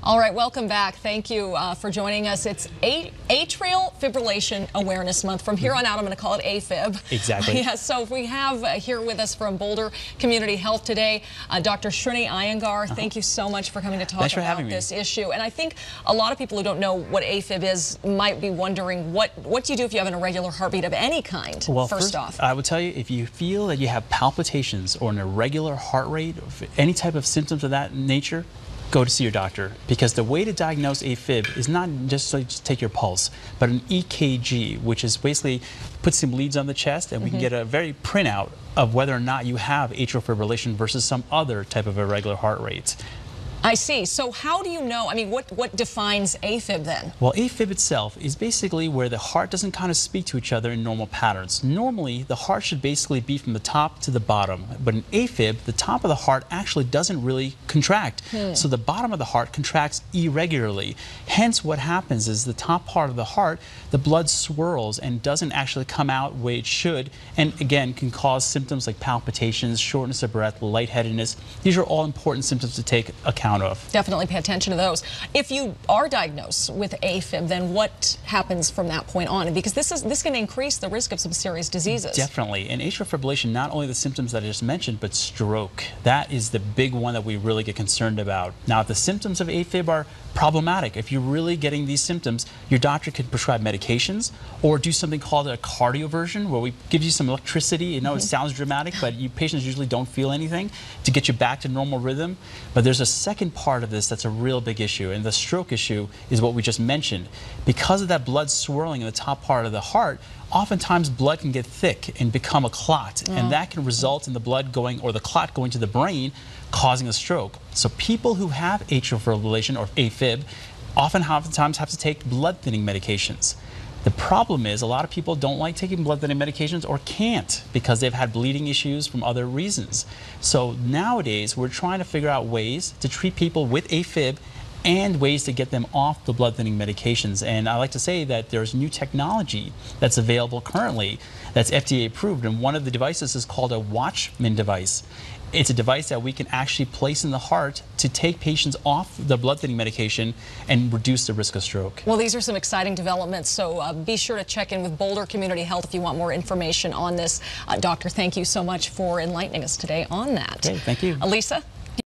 All right, welcome back. Thank you for joining us. It's Atrial Fibrillation Awareness Month. From here on out, I'm going to call it AFib. Exactly. Yes, so we have here with us from Boulder Community Health today, Dr. Shrini Iyengar. Thank you so much for coming to talk about this issue. And I think a lot of people who don't know what AFib is might be wondering, what do you do if you have an irregular heartbeat of any kind? Well, first off, I would tell you, if you feel that you have palpitations or an irregular heart rate, or any type of symptoms of that nature, go to see your doctor, because the way to diagnose AFib is not just to take your pulse, but an EKG, which is basically put some leads on the chest, and we can get a very printout of whether or not you have atrial fibrillation versus some other type of irregular heart rate. I see. So how do you know? I mean, what defines AFib then? Well, AFib itself is basically where the heart doesn't kind of speak to each other in normal patterns. Normally, the heart should basically be from the top to the bottom. But in AFib, the top of the heart actually doesn't really contract. So the bottom of the heart contracts irregularly. Hence, what happens is the top part of the heart, the blood swirls and doesn't actually come out the way it should. And again, can cause symptoms like palpitations, shortness of breath, lightheadedness. These are all important symptoms to take account of. Definitely pay attention to those. If you are diagnosed with AFib, then what happens from that point on? Because this can increase the risk of some serious diseases. Definitely. In atrial fibrillation, not only the symptoms that I just mentioned, but stroke. That is the big one that we really get concerned about. Now, if the symptoms of AFib are problematic, if you're really getting these symptoms, your doctor can prescribe medications or do something called a cardioversion, where we give you some electricity. You know, it sounds dramatic, but patients usually don't feel anything, to get you back to normal rhythm. But there's a second part of this that's a real big issue, and the stroke issue is what we just mentioned. Because of that blood swirling in the top part of the heart, oftentimes blood can get thick and become a clot, and that can result in the blood going, or the clot going to the brain, causing a stroke. So people who have atrial fibrillation or AFib oftentimes have to take blood thinning medications. The problem is a lot of people don't like taking blood thinning medications, or can't, because they've had bleeding issues from other reasons. So nowadays we're trying to figure out ways to treat people with AFib and ways to get them off the blood thinning medications. And I like to say that there's new technology that's available currently that's FDA approved, and one of the devices is called a Watchman device. It's a device that we can actually place in the heart to take patients off the blood thinning medication and reduce the risk of stroke. Well, these are some exciting developments, so be sure to check in with Boulder Community Health if you want more information on this. Doctor, thank you so much for enlightening us today on that. Okay, thank you. Elisa?